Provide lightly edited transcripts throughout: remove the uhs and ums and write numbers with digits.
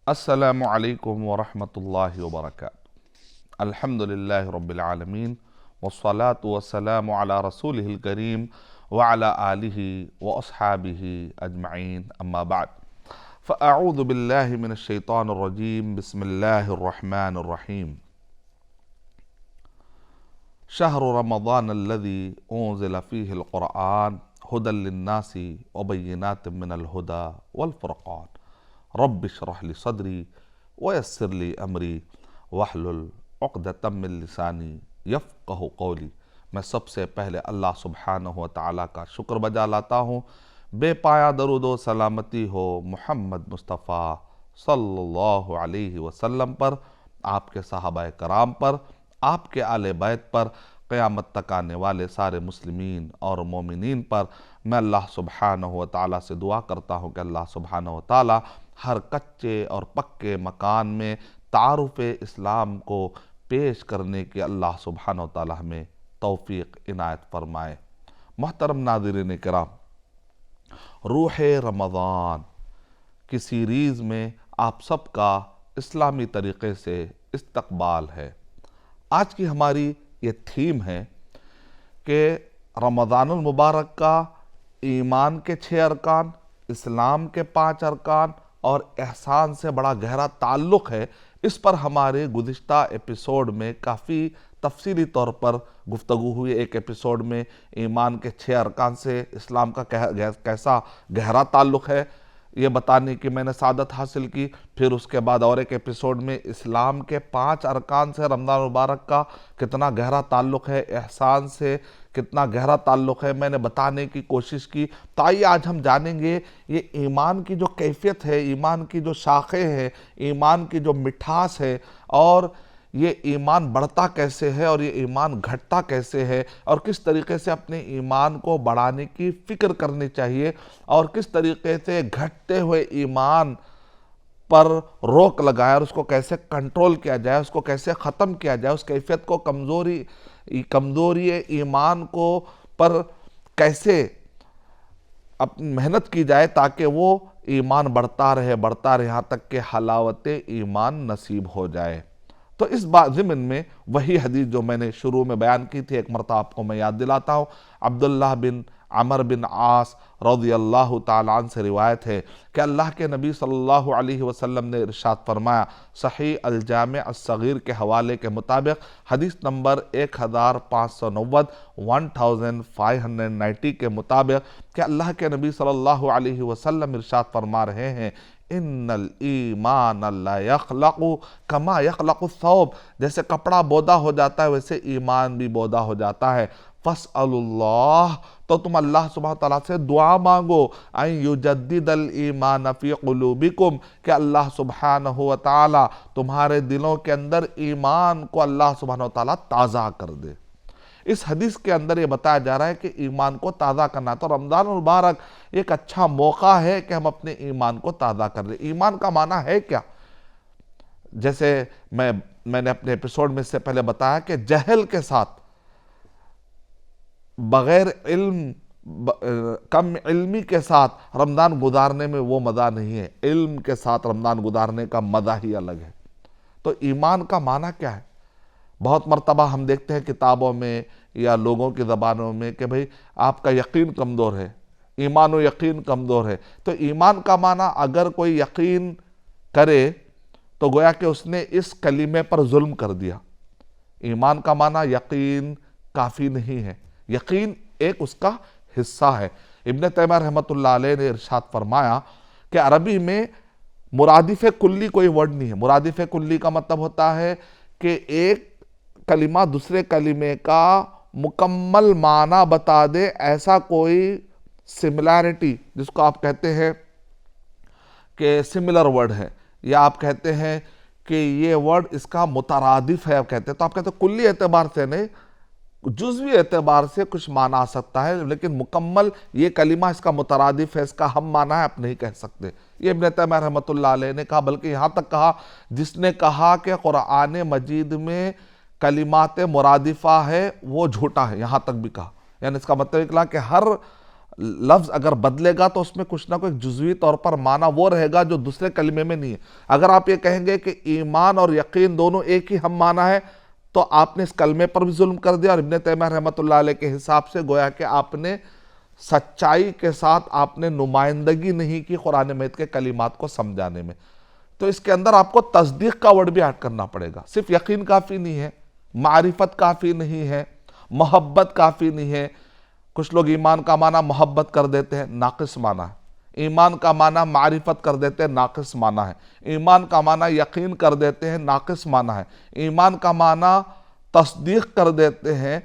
السلام علیکم ورحمۃ اللہ وبرکاتہ۔ الحمدللہ رب العالمین والصلاة والسلام علی رسولہ الکریم وعلی آلہ واصحابہ اجمعین، اما بعد فاعوذ باللہ من الشیطان الرجیم، بسم اللہ الرحمن الرحیم۔ شہر رمضان الذی انزل فیہ القرآن ھدی للناس وبینات من الھدی والفرقان، رب اشرح لی صدری ویسر لی امری واحلل عقدۃ من لسانی یفقہوا قولی۔ میں سب سے پہلے اللہ سبحانہ و تعالیٰ کا شکر بجا لاتا ہوں، بے پایا درود و سلامتی ہو محمد مصطفیٰ صلی اللہ علیہ وسلم پر، آپ کے صحابہ کرام پر، آپ کے آل بیت پر، قیامت تک آنے والے سارے مسلمین اور مومنین پر۔ میں اللہ سبحانہ و تعالیٰ سے دعا کرتا ہوں کہ اللہ سبحانہ و تعالیٰ ہر کچے اور پکے مکان میں تعارف اسلام کو پیش کرنے کی اللہ سبحانہ و تعالیٰ ہمیں توفیق عنایت فرمائے۔ محترم ناظرین کرام، روح رمضان کی سیریز میں آپ سب کا اسلامی طریقے سے استقبال ہے۔ آج کی ہماری یہ تھیم ہے کہ رمضان المبارک کا ایمان کے 6 ارکان، اسلام کے 5 ارکان اور احسان سے بڑا گہرا تعلق ہے۔ اس پر ہمارے گزشتہ ایپیسوڈ میں کافی تفصیلی طور پر گفتگو ہوئی۔ ایک ایپیسوڈ میں ایمان کے 6 ارکان سے اسلام کا کیسا گہرا تعلق ہے یہ بتانے کی میں نے سعادت حاصل کی۔ پھر اس کے بعد اور ایک ایپیسوڈ میں اسلام کے 5 ارکان سے رمضان مبارک کا کتنا گہرا تعلق ہے، احسان سے کتنا گہرا تعلق ہے، میں نے بتانے کی کوشش کی۔ تو آئیے آج ہم جانیں گے یہ ایمان کی جو کیفیت ہے، ایمان کی جو شاخیں ہیں، ایمان کی جو مٹھاس ہے، اور یہ ایمان بڑھتا کیسے ہے اور یہ ایمان گھٹتا کیسے ہے، اور کس طریقے سے اپنے ایمان کو بڑھانے کی فکر کرنی چاہیے، اور کس طریقے سے گھٹتے ہوئے ایمان پر روک لگائے اور اس کو کیسے کنٹرول کیا جائے، اس کو کیسے ختم کیا جائے، اس کیفیت کو کمزوری ایمان کو پر کیسے محنت کی جائے تاکہ وہ ایمان بڑھتا رہے یہاں تک کہ حلاوت ایمان نصیب ہو جائے۔ تو اس ضمن میں وہی حدیث جو میں نے شروع میں بیان کی تھی ایک مرتبہ آپ کو میں یاد دلاتا ہوں۔ عبداللہ بن عمر بن عاص رضی اللہ تعالیٰ عنہ سے روایت ہے کہ اللہ کے نبی صلی اللہ علیہ وسلم نے ارشاد فرمایا، صحیح الجامع الصغیر کے حوالے کے مطابق حدیث نمبر 1590 1590 کے مطابق کہ اللہ کے نبی صلی اللہ علیہ وسلم ارشاد فرما رہے ہیں، ان الایمان لا یخلق کما یخلق الثوب، جیسے کپڑا بودا ہو جاتا ہے ویسے ایمان بھی بودا ہو جاتا ہے۔ فاسألوا اللہ، تو تم اللہ سبحانہ وتعالیٰ سے دعا مانگو، ان یجدد الایمان فی قلوبکم، کہ اللہ سبحانہ وتعالیٰ تمہارے دلوں کے اندر ایمان کو اللہ سبحانہ وتعالیٰ تازہ کر دے۔ اس حدیث کے اندر یہ بتایا جا رہا ہے کہ ایمان کو تازہ کرنا ہے، تو رمضان المبارک ایک اچھا موقع ہے کہ ہم اپنے ایمان کو تازہ کر لیں۔ ایمان کا معنی ہے کیا؟ جیسے میں نے اپنے ایپیسوڈ میں اس سے پہلے بتایا کہ جہل کے ساتھ، بغیر علم، کم علمی کے ساتھ رمضان گزارنے میں وہ مزہ نہیں ہے، علم کے ساتھ رمضان گزارنے کا مزہ ہی الگ ہے۔ تو ایمان کا معنی کیا ہے؟ بہت مرتبہ ہم دیکھتے ہیں کتابوں میں یا لوگوں کی زبانوں میں کہ بھئی آپ کا یقین کمزور ہے، ایمان و یقین کمزور ہے۔ تو ایمان کا معنی اگر کوئی یقین کرے تو گویا کہ اس نے اس کلمے پر ظلم کر دیا۔ ایمان کا معنی یقین کافی نہیں ہے، یقین ایک اس کا حصہ ہے۔ ابن تیمیہ رحمۃ اللہ علیہ نے ارشاد فرمایا کہ عربی میں مرادف کلی کوئی ورڈ نہیں ہے۔ مرادف کلی کا مطلب ہوتا ہے کہ ایک کلمہ دوسرے کلمے کا مکمل معنی بتا دے، ایسا کوئی سملیرٹی جس کو آپ کہتے ہیں کہ سملر ورڈ ہے، یا آپ کہتے ہیں کہ یہ ورڈ اس کا مترادف ہے، آپ کہتے ہیں، تو آپ کہتے ہیں کلی اعتبار سے نہیں، جزوی اعتبار سے کچھ معنی آ سکتا ہے، لیکن مکمل یہ کلمہ اس کا مترادف ہے، اس کا ہم معنی ہے، آپ نہیں کہہ سکتے۔ یہ ابن تیمیہ رحمۃ اللہ علیہ نے کہا، بلکہ یہاں تک کہا جس نے کہا کہ قرآن مجید میں کلمات مرادفہ ہے وہ جھوٹا ہے، یہاں تک بھی کہا۔ یعنی اس کا مطلب نکلا کہ ہر لفظ اگر بدلے گا تو اس میں کچھ نہ کوئی جزوی طور پر معنی وہ رہے گا جو دوسرے کلمے میں نہیں ہے. اگر آپ یہ کہیں گے کہ ایمان اور یقین دونوں ایک ہی ہم معنی ہے تو آپ نے اس کلمے پر بھی ظلم کر دیا. اور ابن تیمیہ رحمۃ اللہ علیہ کے حساب سے گویا کہ آپ نے سچائی کے ساتھ آپ نے نمائندگی نہیں کی قرآن مجید کے کلمات کو سمجھانے میں. تو اس کے اندر آپ کو تصدیق کا ورڈ بھی ایڈ کرنا پڑے گا. صرف یقین کافی نہیں ہے، معرفت کافی نہیں ہے، محبت کافی نہیں ہے. کچھ لوگ ایمان کا معنی محبت کر دیتے ہیں، ناقص معنی ہے. ایمان کا معنی معرفت کر دیتے ہیں، ناقص معنی ہے. ایمان کا معنی یقین کر دیتے ہیں، ناقص معنی ہے. ایمان کا معنی تصدیق کر دیتے ہیں.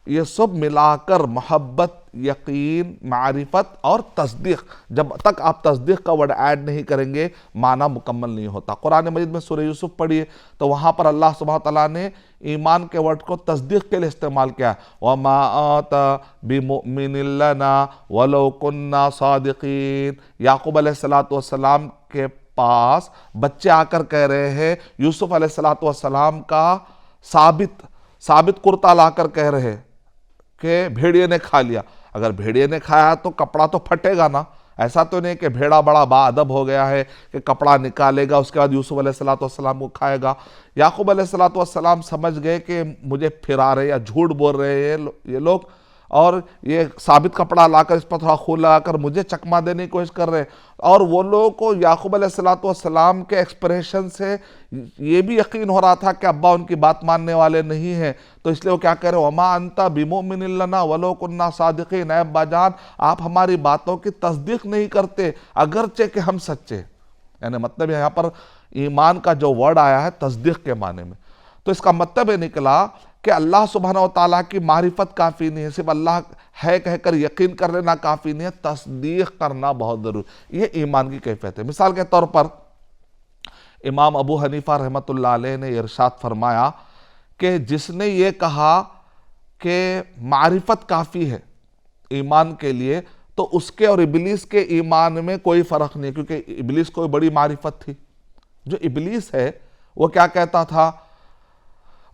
یہ سب ملا کر محبت، یقین، معرفت اور تصدیق، جب تک آپ تصدیق کا ورڈ ایڈ نہیں کریں گے معنی مکمل نہیں ہوتا. قرآن مجید میں سورہ یوسف پڑھیے تو وہاں پر اللہ سبحانہ وتعالیٰ نے ایمان کے ورڈ کو تصدیق کے لیے استعمال کیا. وَمَا آتَ بِمُؤْمِنٍ لَنَا وَلَوْ كُنَّا صَادِقِينَ. یعقوب علیہ السلام کے پاس بچے آ کر کہہ رہے ہیں یوسف علیہ السلام کا ثابت کرتا لا کر کہہ رہے کہ بھیڑیے نے کھا لیا. اگر بھیڑیے نے کھایا تو کپڑا تو پھٹے گا نا. ایسا تو نہیں کہ بھیڑا بڑا با ادب ہو گیا ہے کہ کپڑا نکالے گا اس کے بعد یوسف علیہ السلام کو کھائے گا. یعقوب علیہ السلام سمجھ گئے کہ مجھے پھرا رہے یا جھوٹ بول رہے ہیں یہ لوگ، اور یہ ثابت کپڑا لا کر اس پر تھوڑا خون لگا کر مجھے چکما دینے کی کوشش کر رہے ہیں. اور وہ لوگوں کو یعقوب علیہ السلام کے ایکسپریشن سے یہ بھی یقین ہو رہا تھا کہ ابا ان کی بات ماننے والے نہیں ہیں. تو اس لیے وہ کیا کہہ رہے ہیں وَمَا أَنْتَ بِمُؤْمِنٍ لَنَا وَلَوْ كُنَّا صَادِقِينَ. اے ابا جان آپ ہماری باتوں کی تصدیق نہیں کرتے اگرچہ کہ ہم سچے. یعنی مطلب یہاں پر ایمان کا جو ورڈ آیا ہے تصدیق کے معنی میں، تو اس کا مطلب یہ نکلا کہ اللہ سبحانہ وتعالیٰ کی معرفت کافی نہیں ہے، صرف اللہ ہے کہہ کر یقین کر لینا کافی نہیں ہے، تصدیق کرنا بہت ضروری. یہ ایمان کی کیفیت ہے. مثال کے طور پر امام ابو حنیفہ رحمۃ اللہ علیہ نے ارشاد فرمایا کہ جس نے یہ کہا کہ معرفت کافی ہے ایمان کے لیے تو اس کے اور ابلیس کے ایمان میں کوئی فرق نہیں، کیونکہ ابلیس کو بڑی معرفت تھی. جو ابلیس ہے وہ کیا کہتا تھا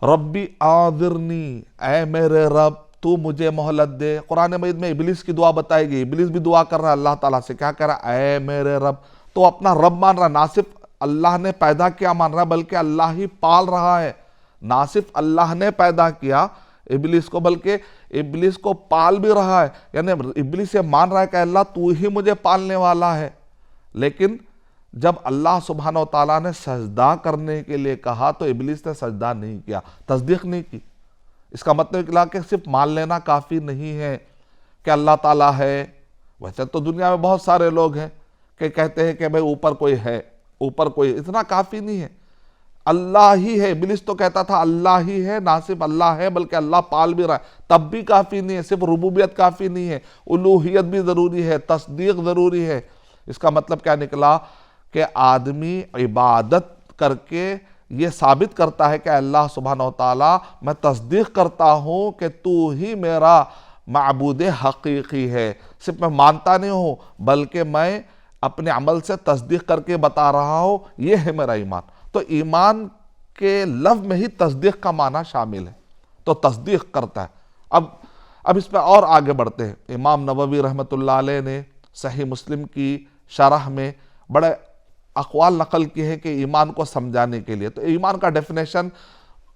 ربی آذرنی، اے میرے رب تو مجھے مہلت دے. قرآن مجید میں ابلیس کی دعا بتائی گئی. ابلیس بھی دعا کر رہا ہے اللہ تعالیٰ سے، کیا کہہ رہا ہے اے میرے رب. تو اپنا رب مان رہا، نہ صرف اللہ نے پیدا کیا مان رہا بلکہ اللہ ہی پال رہا ہے. نہ صرف اللہ نے پیدا کیا ابلیس کو بلکہ ابلیس کو پال بھی رہا ہے. یعنی ابلیس یہ مان رہا ہے کہ اللہ تو ہی مجھے پالنے والا ہے. لیکن جب اللہ سبحانہ وتعالیٰ نے سجدہ کرنے کے لیے کہا تو ابلیس نے سجدہ نہیں کیا، تصدیق نہیں کی. اس کا مطلب نکلا کہ صرف مان لینا کافی نہیں ہے کہ اللہ تعالیٰ ہے. ویسے تو دنیا میں بہت سارے لوگ ہیں کہ کہتے ہیں کہ بھئی اوپر کوئی ہے، اوپر کوئی، اتنا کافی نہیں ہے. اللہ ہی ہے. ابلیس تو کہتا تھا اللہ ہی ہے، نہ صرف اللہ ہے بلکہ اللہ پال بھی رہا ہے، تب بھی کافی نہیں ہے. صرف ربوبیت کافی نہیں ہے، الوہیت بھی ضروری ہے، تصدیق ضروری ہے. اس کا مطلب کیا نکلا کہ آدمی عبادت کر کے یہ ثابت کرتا ہے کہ اللہ سبحانہ وتعالیٰ میں تصدیق کرتا ہوں کہ تو ہی میرا معبود حقیقی ہے. صرف میں مانتا نہیں ہوں بلکہ میں اپنے عمل سے تصدیق کر کے بتا رہا ہوں، یہ ہے میرا ایمان. تو ایمان کے لفظ میں ہی تصدیق کا معنی شامل ہے، تو تصدیق کرتا ہے. اب اس پہ اور آگے بڑھتے ہیں. امام نووی رحمۃ اللہ علیہ نے صحیح مسلم کی شرح میں بڑے اقوال نقل کی ہے کہ ایمان کو سمجھانے کے لیے. تو ایمان کا ڈیفینیشن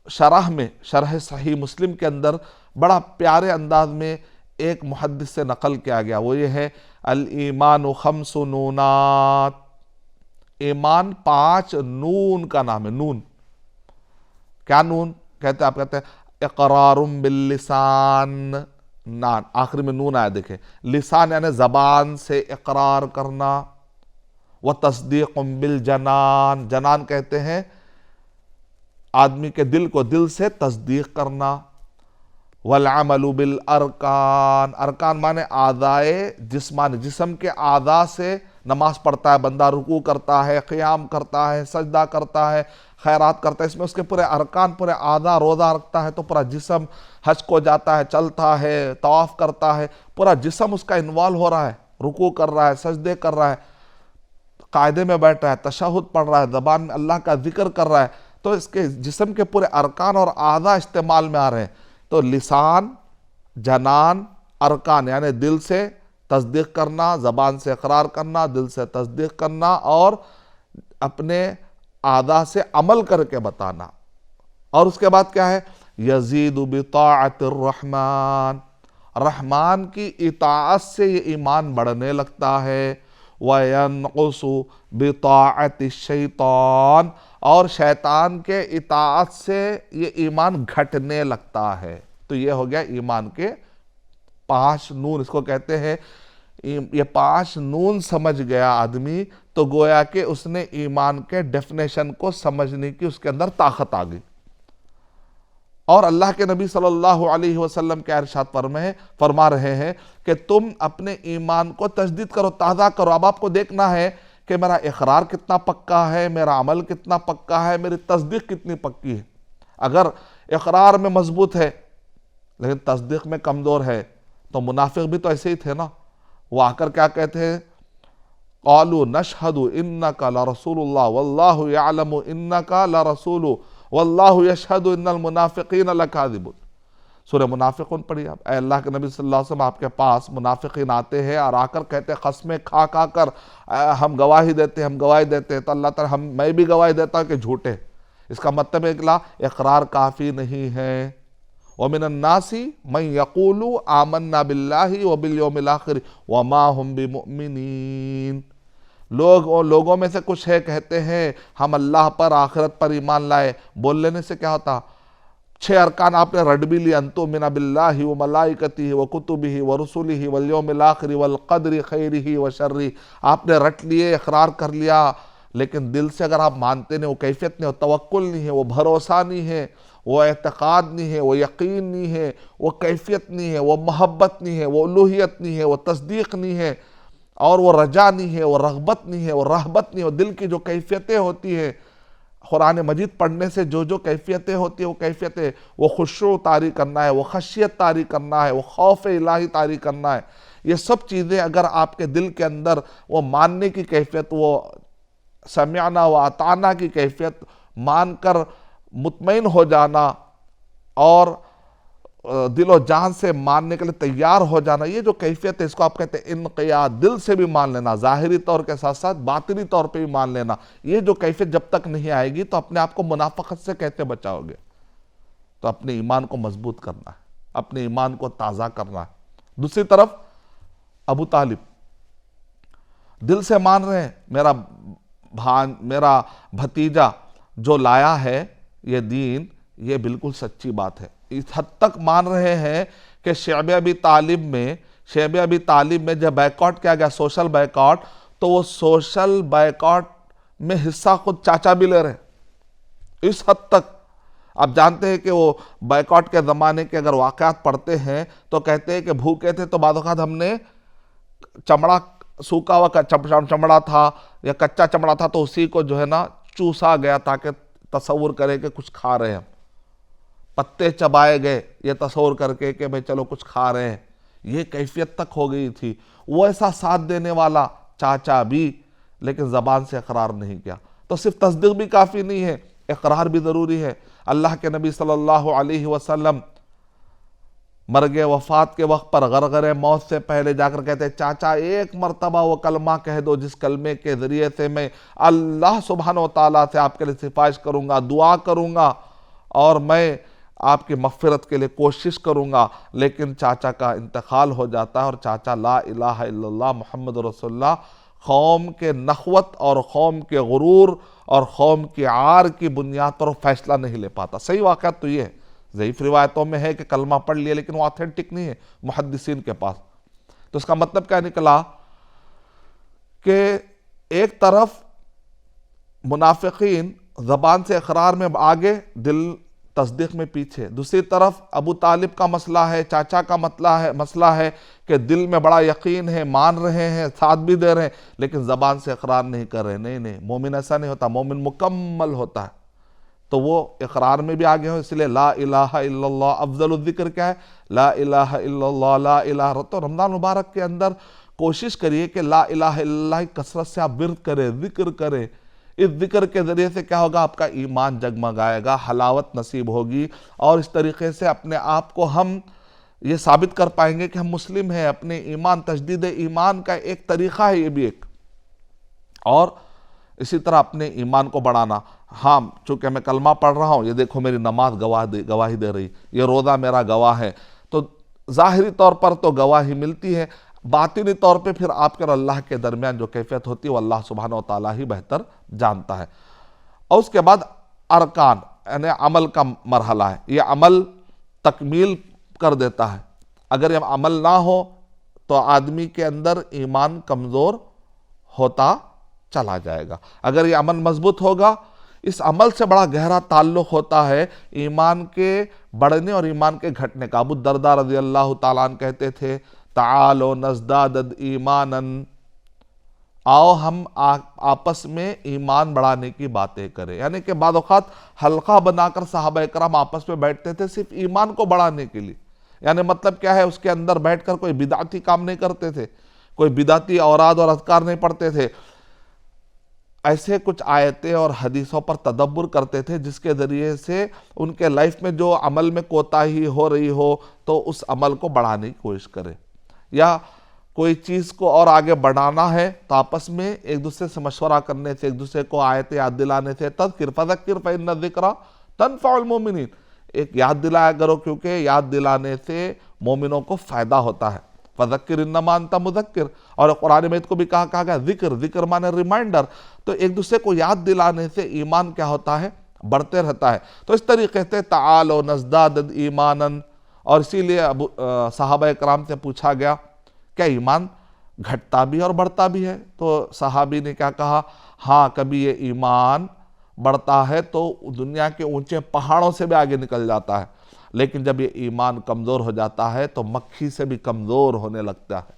شرح میں، شرح صحیح مسلم کے اندر بڑا پیارے انداز میں ایک محدث سے نقل کیا گیا. وہ یہ ہے الایمان خمس نونات. ایمان 5 نون کا نام ہے. نون کیا نون کہتے ہیں؟ آپ کہتے ہیں اقرار باللسان، نان آخر میں نون آیا دیکھیں. لسان یعنی زبان سے اقرار کرنا، وتصدیق بالجنان، جنان کہتے ہیں آدمی کے دل کو، دل سے تصدیق کرنا. والعمل بالارکان، ارکان مانے اعضائے جسمانی، جسم کے اعضاء سے نماز پڑھتا ہے بندہ، رکوع کرتا ہے، قیام کرتا ہے، سجدہ کرتا ہے، خیرات کرتا ہے، اس میں اس کے پورے ارکان، پورے اعضاء. روزہ رکھتا ہے تو پورا جسم، حج کو جاتا ہے، چلتا ہے، طواف کرتا ہے، پورا جسم اس کا انوالو ہو رہا ہے، رکوع کر رہا ہے، سجدے کر رہا ہے، قاعدے میں بیٹھ رہا ہے، تشہد پڑھ رہا ہے، زبان میں اللہ کا ذکر کر رہا ہے. تو اس کے جسم کے پورے ارکان اور اعضاء استعمال میں آ رہے ہیں. تو لسان، جنان، ارکان یعنی دل سے تصدیق کرنا، زبان سے اقرار کرنا، دل سے تصدیق کرنا، اور اپنے اعضاء سے عمل کر کے بتانا۔ اور اس کے بعد کیا ہے؟ یزید بطاعت الرحمن، رحمان کی اطاعت سے یہ ایمان بڑھنے لگتا ہے۔ وَيَنْقُصُ بِطَاعَةِ الشَّيْطَانِ، اور شیطان کے اطاعت سے یہ ایمان گھٹنے لگتا ہے۔ تو یہ ہو گیا ایمان کے 5 نون، اس کو کہتے ہیں۔ یہ 5 نون سمجھ گیا آدمی تو گویا کہ اس نے ایمان کے ڈیفینیشن کو سمجھنے کی اس کے اندر طاقت آ گئی۔ اور اللہ کے نبی صلی اللہ علیہ وسلم کے ارشاد فرما رہے ہیں کہ تم اپنے ایمان کو تجدید کرو، تازہ کرو۔ اب آپ کو دیکھنا ہے کہ میرا اقرار کتنا پکا ہے، میرا عمل کتنا پکا ہے، میری تصدیق کتنی پکی ہے۔ اگر اقرار میں مضبوط ہے لیکن تصدیق میں کمزور ہے تو منافق بھی تو ایسے ہی تھے نا، وہ آ کر کیا کہتے ہیں؟ قالوا نشہد انک لرسول اللہ واللہ یعلم انک لرسول واللہ یشہد ان المنافقین لکاذبون۔ سورہ منافقون پڑھی آپ۔ اے اللہ کے نبی صلی اللہ علیہ وسلم، آپ کے پاس منافقین آتے ہیں اور آ کر کہتے ہیں، قسمیں کھا کر ہم گواہی دیتے ہیں، تو اللہ تعالیٰ میں بھی گواہی دیتا ہوں کہ جھوٹے۔ اس کا مطلب اقرار کافی نہیں ہے۔ وَمِنَ النَّاسِ مَن يَقُولُ آمَنَّا بِاللَّهِ وَبِالْيَوْمِ الْآخِرِ وَمَا هُمْ بِمُؤْمِنِينَ، لوگوں میں سے کچھ ہے کہتے ہیں ہم اللہ پر، آخرت پر ایمان لائے۔ بول لینے سے کیا ہوتا؟ 6 ارکان آپ نے رٹ بھی لیا، ان تؤمن باللہ وملائکتہ وکتبہ ورسلہ والیوم الآخر والقدر خیرہ وشرہ، آپ نے رٹ لیے، اقرار کر لیا، لیکن دل سے اگر آپ مانتے نہیں، وہ کیفیت نہیں، وہ توکل نہیں ہے، وہ بھروسہ نہیں ہے، وہ اعتقاد نہیں ہے، وہ یقین نہیں ہے، وہ کیفیت نہیں ہے، وہ محبت نہیں ہے، وہ الوہیت نہیں ہے، وہ تصدیق نہیں ہے، اور وہ رجا نہیں ہے، وہ رغبت نہیں ہے، وہ رہبت نہیں ہے۔ وہ دل کی جو کیفیتیں ہوتی ہیں، قرآن مجید پڑھنے سے جو کیفیتیں ہوتی ہیں، وہ کیفیتیں، وہ خشوع طاری کرنا ہے، وہ خشیت طاری کرنا ہے، وہ خوف الہی طاری کرنا ہے، یہ سب چیزیں اگر آپ کے دل کے اندر وہ ماننے کی کیفیت، وہ سمعنا و اطعنا کی کیفیت، مان کر مطمئن ہو جانا اور دل و جان سے ماننے کے لیے تیار ہو جانا، یہ جو کیفیت ہے اس کو آپ کہتے ہیں انقیاد، دل سے بھی مان لینا، ظاہری طور کے ساتھ ساتھ باطنی طور پہ بھی مان لینا۔ یہ جو کیفیت جب تک نہیں آئے گی تو اپنے آپ کو منافقت سے کیسے بچاؤ گے؟ تو اپنے ایمان کو مضبوط کرنا ہے، اپنے ایمان کو تازہ کرنا ہے۔ دوسری طرف ابو طالب دل سے مان رہے ہیں، میرا بھتیجا جو لایا ہے یہ دین، یہ بالکل سچی بات ہے۔ اس حد تک مان رہے ہیں کہ شعب ابی طالب میں جب بیکاٹ کیا گیا، سوشل بیکاٹ، تو وہ سوشل بیکاٹ میں حصہ خود چاچا بھی لے رہے ہیں۔ اس حد تک آپ جانتے ہیں کہ وہ بیکاٹ کے زمانے کے اگر واقعات پڑھتے ہیں تو کہتے ہیں کہ بھوکے تھے تو بعض اوقات ہم نے چمڑا، سوکھا ہوا چمڑا تھا یا کچا چمڑا تھا تو اسی کو جو ہے نا چوسا گیا تاکہ تصور کرے کہ کچھ کھا رہے ہیں، پتے چبائے گئے یہ تصور کر کے کہ بھئی چلو کچھ کھا رہے ہیں، یہ کیفیت تک ہو گئی تھی۔ وہ ایسا ساتھ دینے والا چاچا بھی، لیکن زبان سے اقرار نہیں کیا۔ تو صرف تصدیق بھی کافی نہیں ہے، اقرار بھی ضروری ہے۔ اللہ کے نبی صلی اللہ علیہ وسلم مرگ وفات کے وقت پر غرغر موت سے پہلے جا کر کہتے ہیں، چاچا ایک مرتبہ وہ کلمہ کہہ دو جس کلمے کے ذریعے سے میں اللہ سبحانہ و تعالیٰ سے آپ کے لیے سفارش کروں گا، دعا کروں گا اور میں آپ کی مغفرت کے لیے کوشش کروں گا۔ لیکن چاچا کا انتقال ہو جاتا ہے اور چاچا لا الہ الا اللہ محمد رسول اللہ قوم کے نخوت اور قوم کے غرور اور قوم کی عار کی بنیاد پر فیصلہ نہیں لے پاتا۔ صحیح واقعات تو یہ ہے، ضعیف روایتوں میں ہے کہ کلمہ پڑھ لیا لیکن وہ آتھینٹک نہیں ہے محدثین کے پاس۔ تو اس کا مطلب کیا نکلا کہ ایک طرف منافقین زبان سے اقرار میں آگے، دل تصدیق میں پیچھے، دوسری طرف ابو طالب کا مسئلہ ہے، چاچا کا مسئلہ ہے کہ دل میں بڑا یقین ہے، مان رہے ہیں، ساتھ بھی دے رہے ہیں، لیکن زبان سے اقرار نہیں کر رہے۔ نہیں، مومن ایسا نہیں ہوتا، مومن مکمل ہوتا ہے۔ تو وہ اقرار میں بھی آگے ہو، اس لیے لا الہ الا اللہ افضل الذکر کیا ہے؟ لا الہ الا اللہ، لا الہ۔ تو رمضان مبارک کے اندر کوشش کریے کہ لا الہ الا اللہ کثرت سے آپ ورد کریں، ذکر کریں۔ اس ذکر کے ذریعے سے کیا ہوگا؟ آپ کا ایمان جگمگائے گا، حلاوت نصیب ہوگی، اور اس طریقے سے اپنے آپ کو ہم یہ ثابت کر پائیں گے کہ ہم مسلم ہیں، اپنے ایمان، تجدید ایمان کا ایک طریقہ ہے یہ بھی ایک. اور اسی طرح اپنے ایمان کو بڑھانا. ہاں چونکہ میں کلمہ پڑھ رہا ہوں، یہ دیکھو میری نماز گواہی دے رہی، یہ روزہ میرا گواہ ہے، تو ظاہری طور پر تو گواہی ملتی ہے، باطنی طور پہ پھر آپ کے اور اللہ کے درمیان جو کیفیت ہوتی ہے وہ اللہ سبحانہ وتعالی ہی بہتر جانتا ہے. اور اس کے بعد ارکان یعنی عمل کا مرحلہ ہے. یہ عمل تکمیل کر دیتا ہے. اگر یہ عمل نہ ہو تو آدمی کے اندر ایمان کمزور ہوتا چلا جائے گا. اگر یہ عمل مضبوط ہوگا، اس عمل سے بڑا گہرا تعلق ہوتا ہے ایمان کے بڑھنے اور ایمان کے گھٹنے کا. ابو الدرداء رضی اللہ تعالیٰ عنہ کہتے تھے تعالوا نزداد ایمانا، آؤ ہم آپس میں ایمان بڑھانے کی باتیں کریں. یعنی کہ بعض اوقات حلقہ بنا کر صحابہ اکرام آپس میں بیٹھتے تھے صرف ایمان کو بڑھانے کے لیے. یعنی مطلب کیا ہے، اس کے اندر بیٹھ کر کوئی بدعتی کام نہیں کرتے تھے، کوئی بدعتی اوراد اور اذکار نہیں پڑھتے تھے. ایسے کچھ آیتیں اور حدیثوں پر تدبر کرتے تھے جس کے ذریعے سے ان کے لائف میں جو عمل میں کوتاہی ہو رہی ہو تو اس عمل کو بڑھانے کی کوشش کرے، یا کوئی چیز کو اور آگے بڑھانا ہے تو آپس میں ایک دوسرے سے مشورہ کرنے سے، ایک دوسرے کو آیتیں یاد دلانے سے. تذکر فذکر فإن الذکریٰ تنفع المؤمنین، ایک یاد دلایا کرو کیونکہ یاد دلانے سے مومنوں کو فائدہ ہوتا ہے. فذکر انما انت مذکر، اور قرآن مجید کو بھی کہا گیا ذکر مانے ریمائنڈر. تو ایک دوسرے کو یاد دلانے سے ایمان کیا ہوتا ہے، بڑھتے رہتا ہے. تو اس طریقے سے تعالوا نزداد ایمانا. اور اسی لیے صحابہ اکرام سے پوچھا گیا کیا ایمان گھٹتا بھی اور بڑھتا بھی ہے؟ تو صحابی نے کیا کہا، ہاں کبھی یہ ایمان بڑھتا ہے تو دنیا کے اونچے پہاڑوں سے بھی آگے نکل جاتا ہے، لیکن جب یہ ایمان کمزور ہو جاتا ہے تو مکھی سے بھی کمزور ہونے لگتا ہے.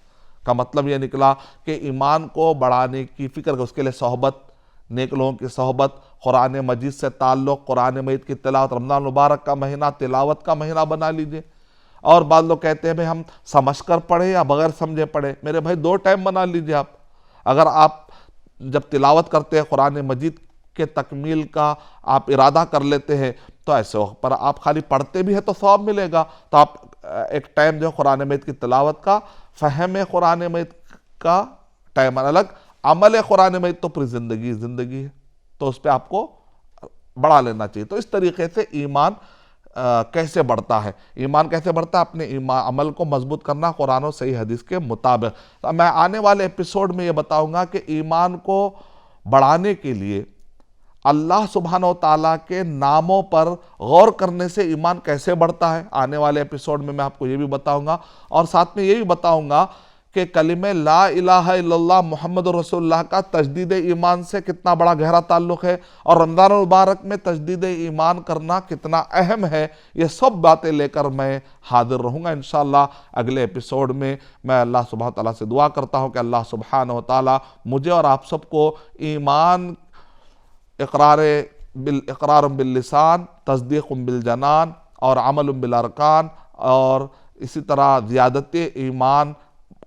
کا مطلب یہ نکلا کہ ایمان کو بڑھانے کی فکر، اس کے لیے صحبت، نیک لوگوں کی صحبت، قرآن مجید سے تعلق، قرآن مجید کی تلاوت، رمضان مبارک کا مہینہ تلاوت کا مہینہ بنا لیجئے. اور بعض لوگ کہتے ہیں بھئی ہم سمجھ کر پڑھیں یا بغیر سمجھے پڑھیں. میرے بھائی 2 ٹائم بنا لیجئے آپ. اگر آپ جب تلاوت کرتے ہیں قرآن مجید کے تکمیل کا آپ ارادہ کر لیتے ہیں تو ایسے وقت پر آپ خالی پڑھتے بھی ہیں تو ثواب ملے گا. تو آپ ایک ٹائم جو قرآن مجید کی تلاوت کا، فہم قرآن مجید کا ٹائم الگ، عمل قرآن مجید تو پوری زندگی ہے، تو اس پہ آپ کو بڑھا لینا چاہیے. تو اس طریقے سے ایمان کیسے بڑھتا ہے، ایمان کیسے بڑھتا ہے، اپنے عمل کو مضبوط کرنا قرآن و صحیح حدیث کے مطابق. تو میں آنے والے ایپیسوڈ میں یہ بتاؤں گا کہ ایمان کو بڑھانے کے لیے اللہ سبحانہ وتعالیٰ کے ناموں پر غور کرنے سے ایمان کیسے بڑھتا ہے. آنے والے ایپیسوڈ میں آپ کو یہ بھی بتاؤں گا، اور ساتھ میں یہ بھی بتاؤں گا کہ کلمہ لا الہ الا اللہ محمد رسول اللہ کا تجدید ایمان سے کتنا بڑا گہرا تعلق ہے، اور رمضان المبارک میں تجدید ایمان کرنا کتنا اہم ہے. یہ سب باتیں لے کر میں حاضر رہوں گا انشاءاللہ اگلے ایپیسوڈ میں. میں اللہ سبحانہ وتعالیٰ سے دعا کرتا ہوں کہ اللہ سبحانہ وتعالیٰ مجھے اور آپ سب کو ایمان اقرار باللسان، تصدیق بالجنان، اور عمل بالارکان، اور اسی طرح زیادت ایمان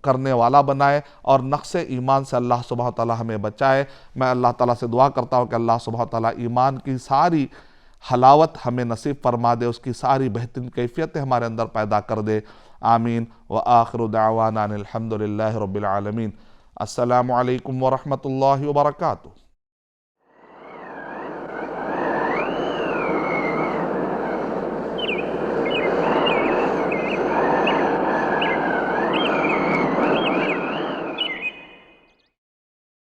کرنے والا بنائے، اور نقص ایمان سے اللہ سبحانہ وتعالی ہمیں بچائے. میں اللہ تعالیٰ سے دعا کرتا ہوں کہ اللہ سبحانہ وتعالی ایمان کی ساری حلاوت ہمیں نصیب فرما دے، اس کی ساری بہترین کیفیتیں ہمارے اندر پیدا کر دے. آمین. وآخر دعوانا الحمدللہ رب العالمین. السلام علیکم ورحمۃ اللہ وبرکاتہ.